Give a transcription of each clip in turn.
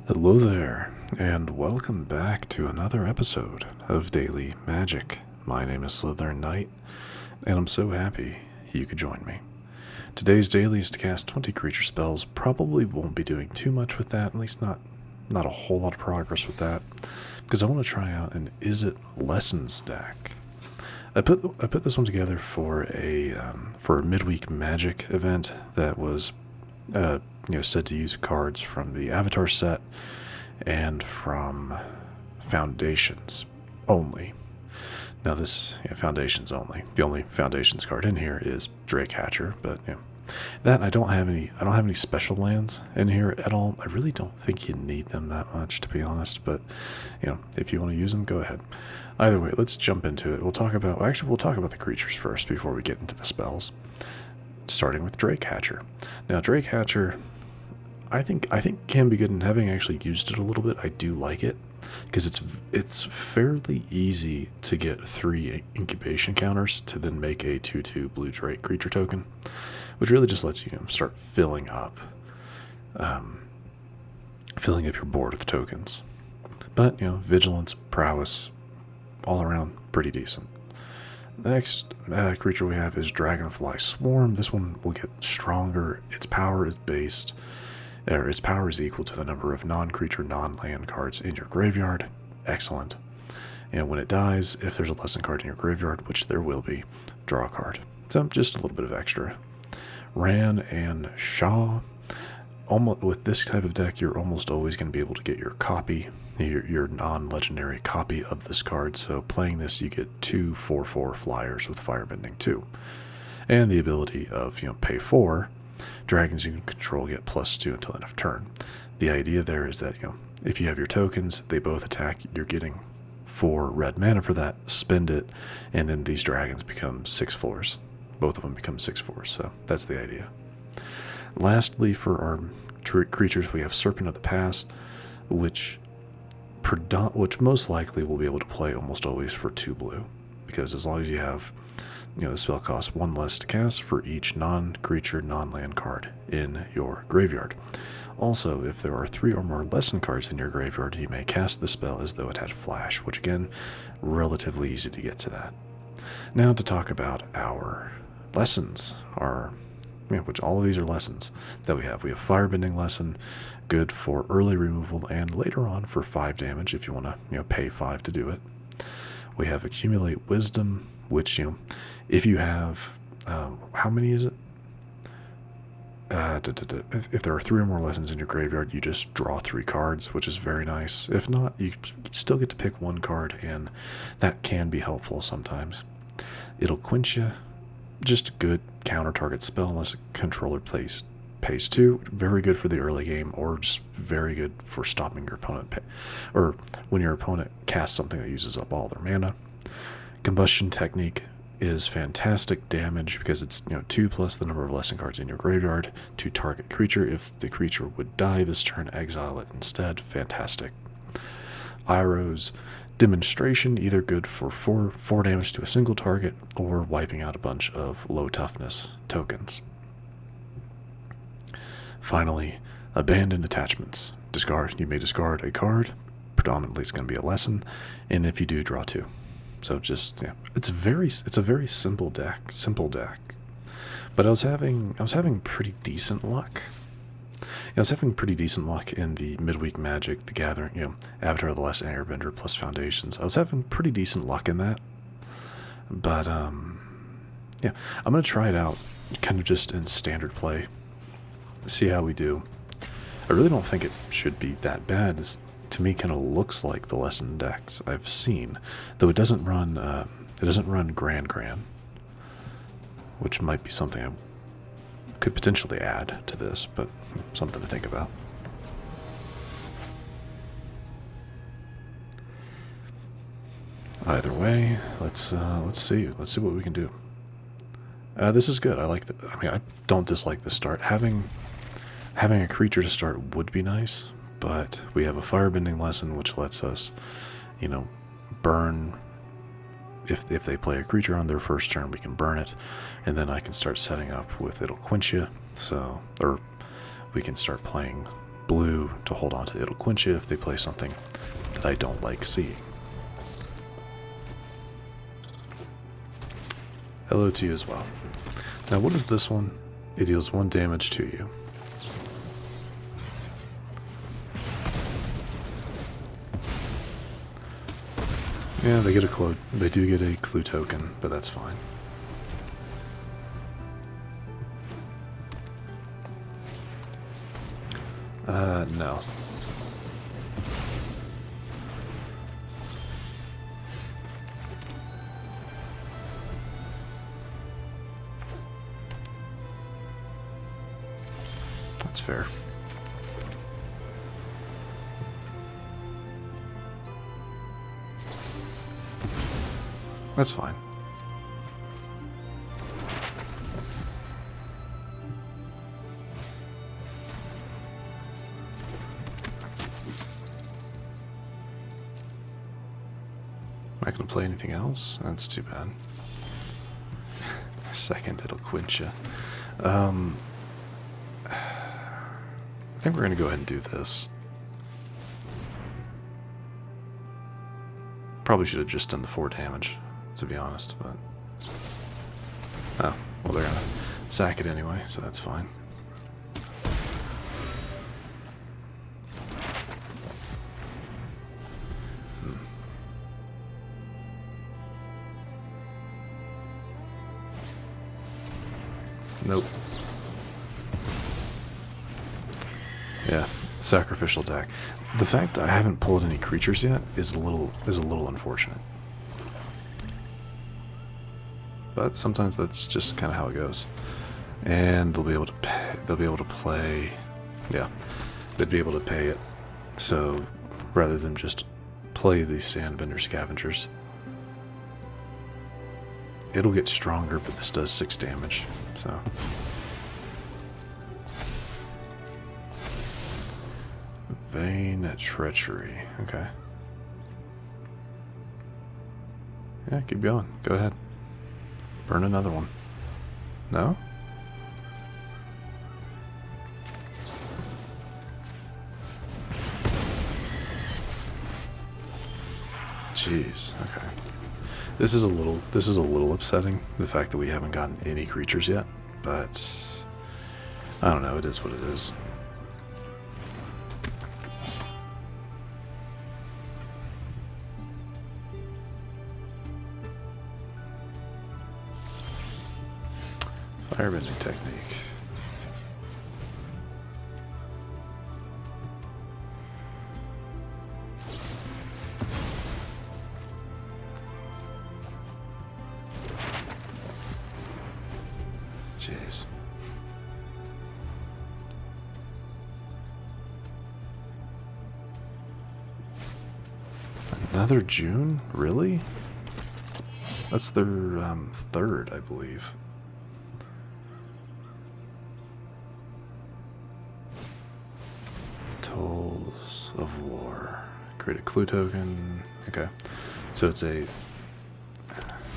Hello there, and welcome back to another episode of Daily Magic. My name is SlytherinKnight, and I'm so happy you could join me. Today's daily is to cast 20 creature spells. Probably won't be doing too much with that, at least not a whole lot of progress with that, because I want to try out an Izzet Lessons deck. I put this one together for a midweek magic event that was said to use cards from the Avatar set and from Foundations only. Now this Foundations only. The only Foundations card in here is Drakehatcher, but that I don't have any special lands in here at all. I really don't think you need them that much, to be honest, but if you want to use them, go ahead. Either way, let's jump into it. We'll talk about the creatures first before we get into the spells. Starting with Drakehatcher. Now Drakehatcher, I think can be good, and having actually used it a little bit, I do like it because it's fairly easy to get 3 incubation counters to then make a 2/2 blue Drake creature token, which really just lets you start filling up your board with tokens. But vigilance, prowess, all around pretty decent. The next creature we have is Dragonfly Swarm. This one will get stronger. Its power is equal to the number of non-creature, non-land cards in your graveyard. Excellent. And when it dies, if there's a lesson card in your graveyard, which there will be, draw a card. So just a little bit of extra. Ran and Shaw. With this type of deck, you're almost always going to be able to get your copy, your non-legendary copy of this card. So playing this, you get 2 4/4 flyers with Firebending 2. And the ability of, pay 4, dragons you can control get +2 until end of turn. The idea there is that, if you have your tokens, they both attack, you're getting 4 red mana for that, spend it, and then these dragons become 6/4s. Both of them become 6/4s, so that's the idea. Lastly, for our creatures, we have Serpent of the Past, which most likely will be able to play almost always for 2 blue, because as long as you have, the spell costs 1 less to cast for each non-creature, non-land card in your graveyard. Also, if there are 3 or more lesson cards in your graveyard, you may cast the spell as though it had flash, which again, relatively easy to get to that. Now to talk about our lessons, which all of these are lessons that we have. We have Firebending Lesson, good for early removal and later on for 5 damage if you want to pay 5 to do it. We have Accumulate Wisdom, which if you have how many is it? If there are 3 or more lessons in your graveyard, you just draw 3 cards, which is very nice. If not, you still get to pick 1 card, and that can be helpful sometimes. It'll Quench Ya, just a good counter target spell unless a controller pays 2. Very good for the early game, or just very good for stopping your opponent, or when your opponent casts something that uses up all their mana. Combustion Technique is fantastic damage because it's 2 plus the number of lesson cards in your graveyard to target creature. If the creature would die this turn, exile it instead. Fantastic. Iroh's Demonstration, either good for 4 damage to a single target or wiping out a bunch of low toughness tokens. Finally, Abandoned Attachments. You may discard a card. Predominantly it's going to be a lesson, and if you do, draw 2. So just it's a very simple deck. But I was having pretty decent luck. I was having pretty decent luck in the midweek Magic, the Gathering, Avatar: The Last Airbender plus Foundations. I was having pretty decent luck in that. But I'm gonna try it out, kind of just in standard play, see how we do. I really don't think it should be that bad. This, to me, kind of looks like the lesson decks I've seen, though it doesn't run. Grand, which might be something I could potentially add to this, but something to think about. Either way, let's see what we can do. This is good. I like that. I mean, I don't dislike the start. Having a creature to start would be nice, but we have a Firebending Lesson, which lets us, burn. If they play a creature on their first turn, we can burn it, and then I can start setting up with It'll Quench Ya. Or we can start playing blue to hold on to It'll Quench Ya if they play something that I don't like seeing. Hello to you as well. Now what is this one? It deals 1 damage to you. Yeah, they get a clue. They do get a clue token, but that's fine. No. That's fair. That's fine. Am I going to play anything else? That's too bad. Second, It'll Quench Ya. I think we're going to go ahead and do this. Probably should have just done the 4 damage, to be honest, but... Oh, well, they're going to sack it anyway, so that's fine. Nope. Yeah, sacrificial deck. The fact I haven't pulled any creatures yet is a little unfortunate. But sometimes that's just kind of how it goes. And they'll be able to play, yeah, they'd be able to pay it. So rather than just play the Sandbender Scavengers, it'll get stronger, but this does 6 damage. So Vain Treachery. Okay. Yeah, keep going. Go ahead. Burn another one. No? Jeez. Okay. This is a little upsetting, the fact that we haven't gotten any creatures yet, but I don't know, it is what it is. Firebending Technique. Jeez. Another June? Really? That's their third, I believe. Tolls of War. Create a clue token. Okay. So it's a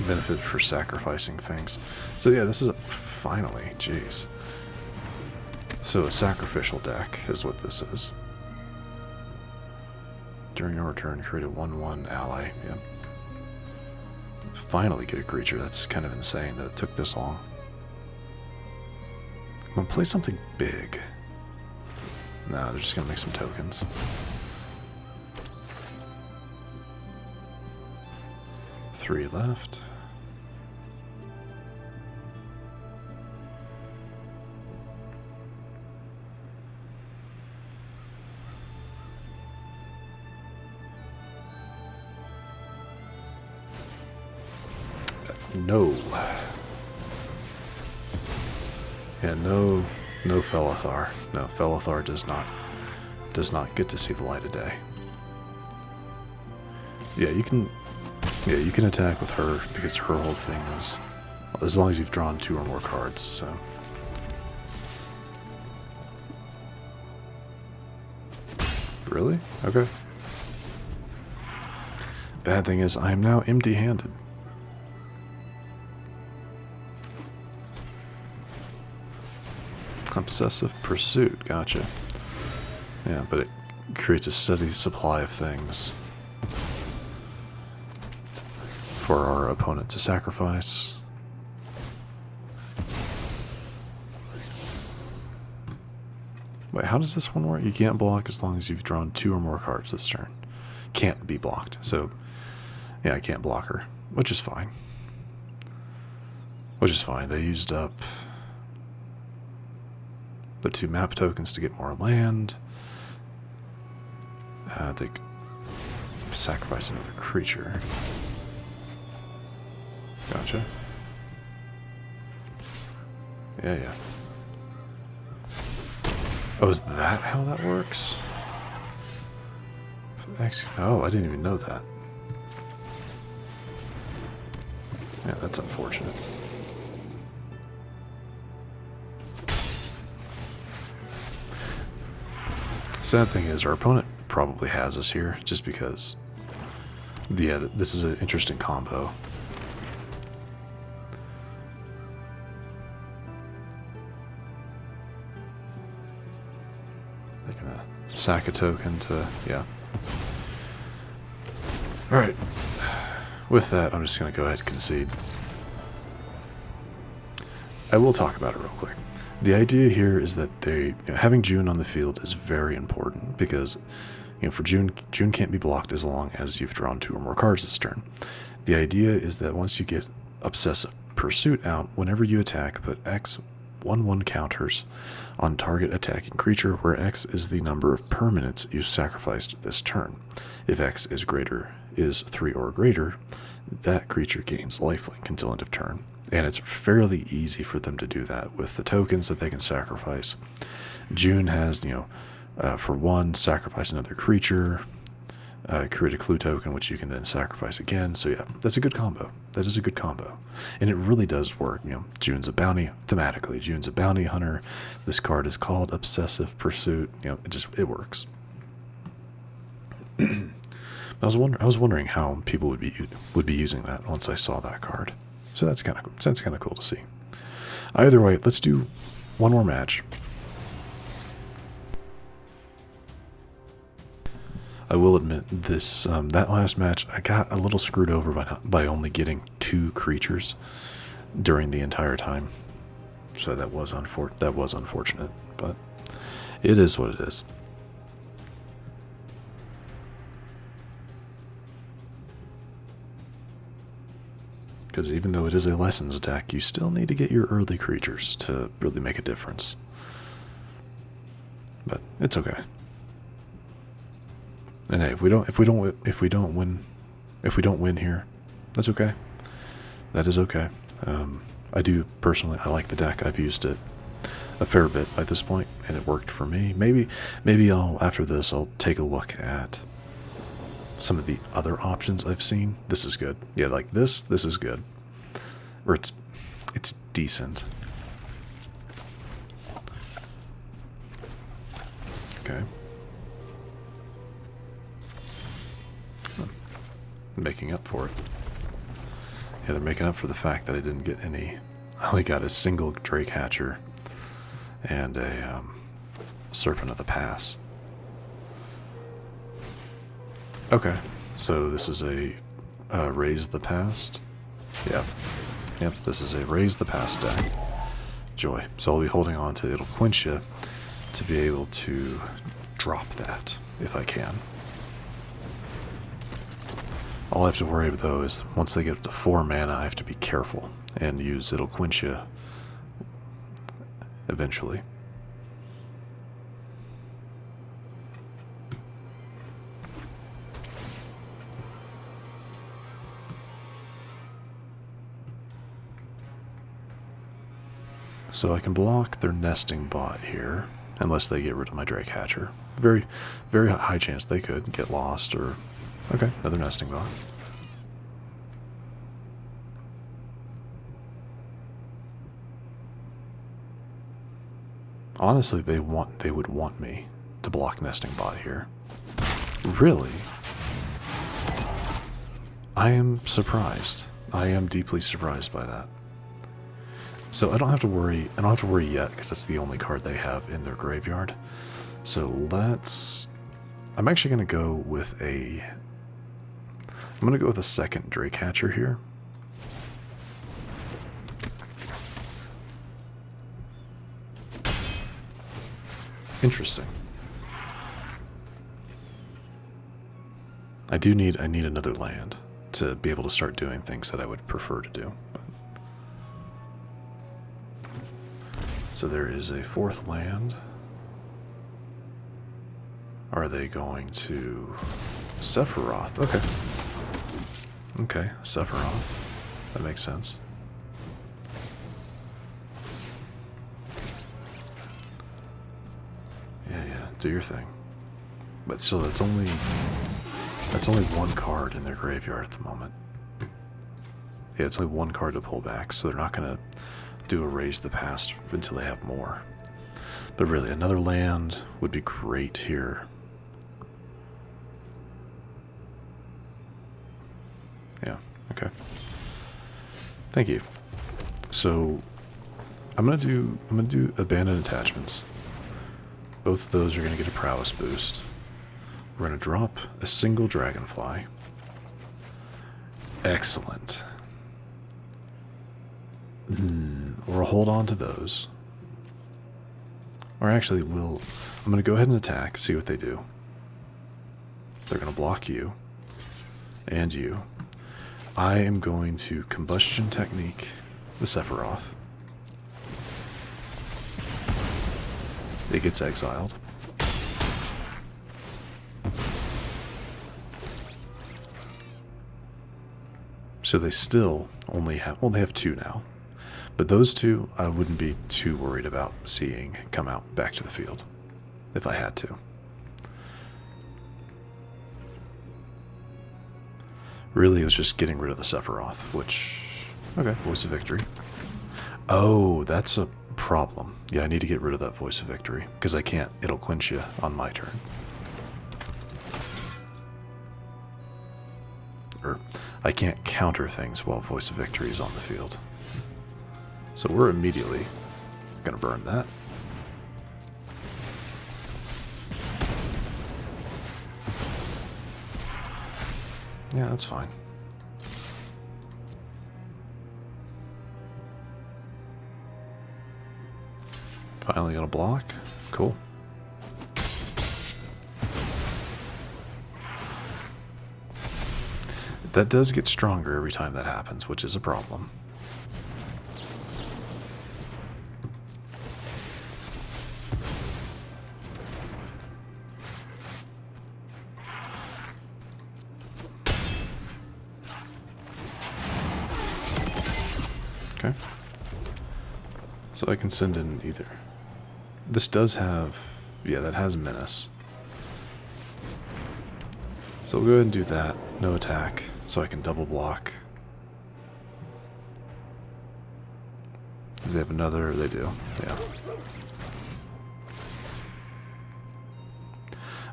benefit for sacrificing things. So yeah, this is finally, jeez. So a sacrificial deck is what this is. During your turn, create a 1/1 ally. Yep. Finally get a creature. That's kind of insane that it took this long. I'm gonna play something big. No, they're just gonna make some tokens. Three left. No. Yeah, no Felithar. No, Felithar does not get to see the light of day. Yeah, you can attack with her because her whole thing is as long as you've drawn 2 or more cards, so. Really? Okay. Bad thing is I am now empty-handed. Obsessive Pursuit, gotcha. Yeah, but it creates a steady supply of things for our opponent to sacrifice. Wait, how does this one work? You can't block as long as you've drawn 2 or more cards this turn. Can't be blocked. So, yeah, I can't block her, which is fine. Which is fine. They used up the 2 map tokens to get more land. They sacrifice another creature. Gotcha. Yeah. Oh, is that how that works? Oh, I didn't even know that. Yeah, that's unfortunate. Sad thing is, our opponent probably has us here, just because, yeah, this is an interesting combo. They're gonna sack a token to, yeah. Alright, with that, I'm just gonna go ahead and concede. I will talk about it real quick. The idea here is that having June on the field is very important, because for June can't be blocked as long as you've drawn 2 or more cards this turn. The idea is that once you get Obsessive Pursuit out, whenever you attack, put X 1/1 counters on target attacking creature, where X is the number of permanents you sacrificed this turn. If X is 3 or greater, that creature gains lifelink until end of turn. And it's fairly easy for them to do that with the tokens that they can sacrifice. June has, for 1, sacrifice another creature, create a clue token, which you can then sacrifice again. So yeah, that's a good combo. That is a good combo. And it really does work. June's a bounty, thematically. June's a bounty hunter. This card is called Obsessive Pursuit. It works. I was wondering how people would be using that once I saw that card. So that's kind of cool to see. Either way, let's do one more match. I will admit this that last match I got a little screwed over by only getting 2 creatures during the entire time. So that was unfortunate, but it is what it is. Because even though it is a Lessons deck, you still need to get your early creatures to really make a difference. But it's okay. And hey, if we don't win here, that's okay. That is okay. I do personally, I like the deck. I've used it a fair bit at this point, and it worked for me. Maybe after this I'll take a look at some of the other options I've seen. This is good. Yeah, like this is good. Or it's decent. Okay. Making up for it. Yeah, they're making up for the fact that I didn't get any. I only got a single Drake Hatcher and a Serpent of the Pass. Okay, so this is a Raise the Past. Yep, this is a Raise the Past deck. Joy. So I'll be holding on to It'll Quench Ya to be able to drop that if I can. All I have to worry about, though, is once they get up to 4 mana, I have to be careful and use It'll Quench Ya eventually. So I can block their nesting bot here, unless they get rid of my Drake Hatcher. Very, very high chance they could get lost or... Okay, another nesting bot. Honestly, they would want me to block nesting bot here. Really? I am surprised. I am deeply surprised by that. So I don't have to worry yet, because that's the only card they have in their graveyard. So let's... I'm actually going to go with a... I'm going to go with a second Drake Hatcher here. Interesting. I need another land to be able to start doing things that I would prefer to do. But... So there is a fourth land. Are they going to Sephiroth? Okay. Okay, Sephiroth. That makes sense. Yeah, do your thing. But still, that's only one card in their graveyard at the moment. Yeah, it's only one card to pull back, so they're not gonna do Erase the Past until they have more. But really, another land would be great here. Yeah, okay. Thank you. So I'm gonna do Abandoned Attachments. Both of those are gonna get a prowess boost. We're gonna drop a single Dragonfly. Excellent. We'll hold on to those. Or actually, I'm gonna go ahead and attack, see what they do. They're gonna block you. And you. I am going to Combustion Technique the Sephiroth. It gets exiled. So they still only have, well, they have two now. But those two, I wouldn't be too worried about seeing come out back to the field, if I had to. Really, it was just getting rid of the Sephiroth, which... Okay, Voice of Victory. Oh, that's a problem. Yeah, I need to get rid of that Voice of Victory, because I can't It'll Quench Ya on my turn. Or, I can't counter things while Voice of Victory is on the field. So we're immediately going to burn that. Yeah, that's fine. Finally gonna block. Cool. That does get stronger every time that happens, which is a problem. Okay. So I can send in either. This does have... Yeah, that has Menace. So we'll go ahead and do that. No attack. So I can double block. Do they have another? They do. Yeah.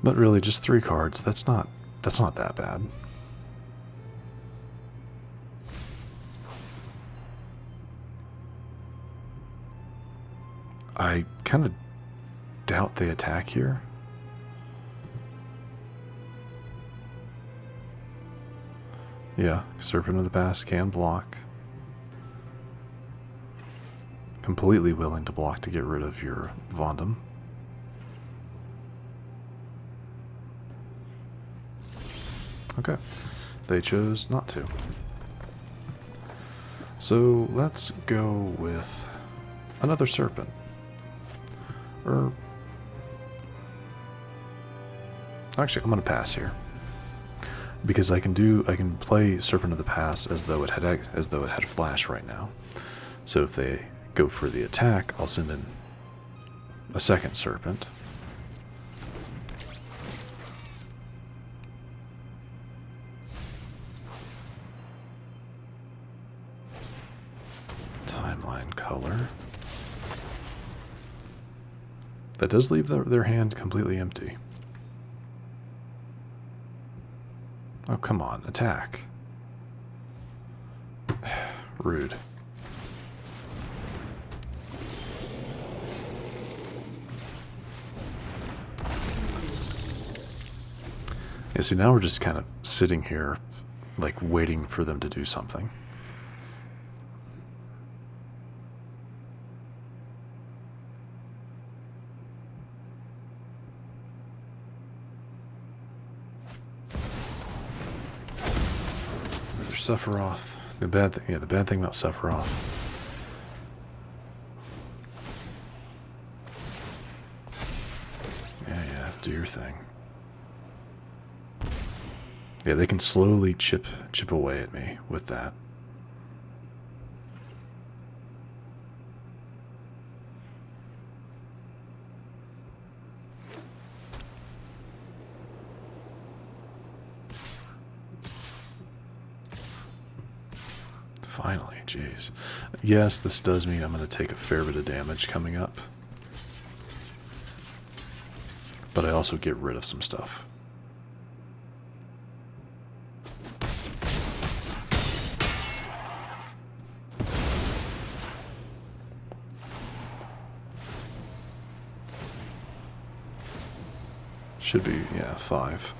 But really, just 3 cards. That's not that bad. I kind of doubt they attack here. Yeah, Serpent of the Past can block. Completely willing to block to get rid of your Vondam. Okay, they chose not to. So let's go with another Serpent. Or actually, I'm gonna pass here because I can play Serpent of the Past as though it had flash right now. So if they go for the attack, I'll send in a second Serpent. Timeline color. That does leave their hand completely empty. Oh, come on, attack. Rude. Yeah, see, now we're just kind of sitting here, like, waiting for them to do something. There's Sephiroth. The bad thing about Sephiroth. Yeah, do your thing. Yeah, they can slowly chip away at me with that. Finally, jeez. Yes, this does mean I'm going to take a fair bit of damage coming up. But I also get rid of some stuff. Should be, yeah, 5.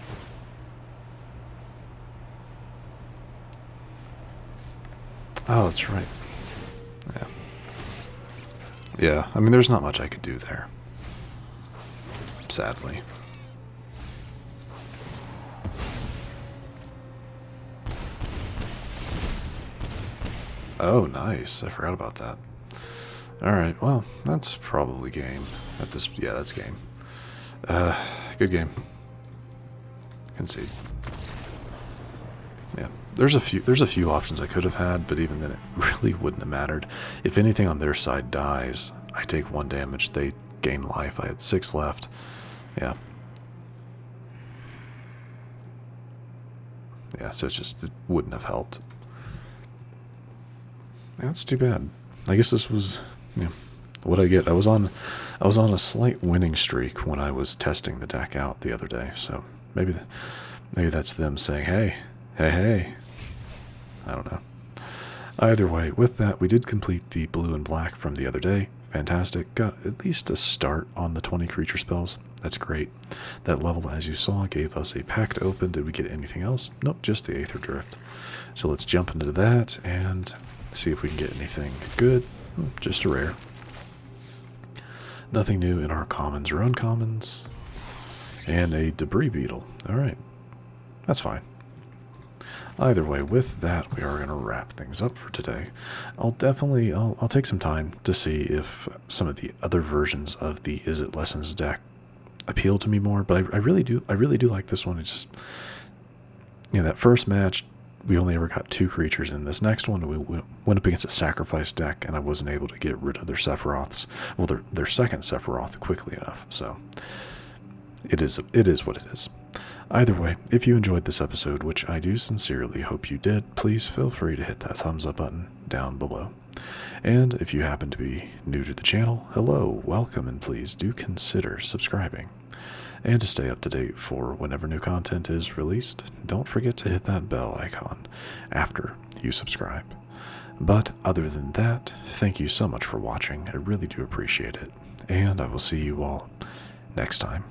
Oh, that's right. Yeah. Yeah, I mean, there's not much I could do there. Sadly. Oh, nice. I forgot about that. Alright, well, that's probably game. At this, yeah, that's game. Good game. Concede. Yeah, there's a few options I could have had, but even then it really wouldn't have mattered. If anything on their side dies, I take 1 damage, they gain life. I had 6 left. Yeah. Yeah, so it wouldn't have helped. Yeah, that's too bad. I guess this was, yeah, what I get. I was on a slight winning streak when I was testing the deck out the other day, so maybe that's them saying, hey. I don't know. Either way, with that, we did complete the blue and black from the other day. Fantastic. Got at least a start on the 20 creature spells. That's great. That level, as you saw, gave us a pack to open. Did we get anything else? Nope, just the Aether Drift. So let's jump into that and see if we can get anything good. Just a rare. Nothing new in our commons or uncommons. And a debris beetle. Alright. That's fine. Either way, with that, we are going to wrap things up for today. I'll take some time to see if some of the other versions of the Izzet Lessons deck appeal to me more, but I really do like this one. It's just, you know, that first match, we only ever got 2 creatures. In this next one, we went up against a sacrifice deck, and I wasn't able to get rid of their Sephiroths, well, their second Sephiroth quickly enough, so it is what it is. Either way, if you enjoyed this episode, which I do sincerely hope you did, please feel free to hit that thumbs up button down below. And if you happen to be new to the channel, hello, welcome, and please do consider subscribing. And to stay up to date for whenever new content is released, don't forget to hit that bell icon after you subscribe. But other than that, thank you so much for watching. I really do appreciate it. And I will see you all next time.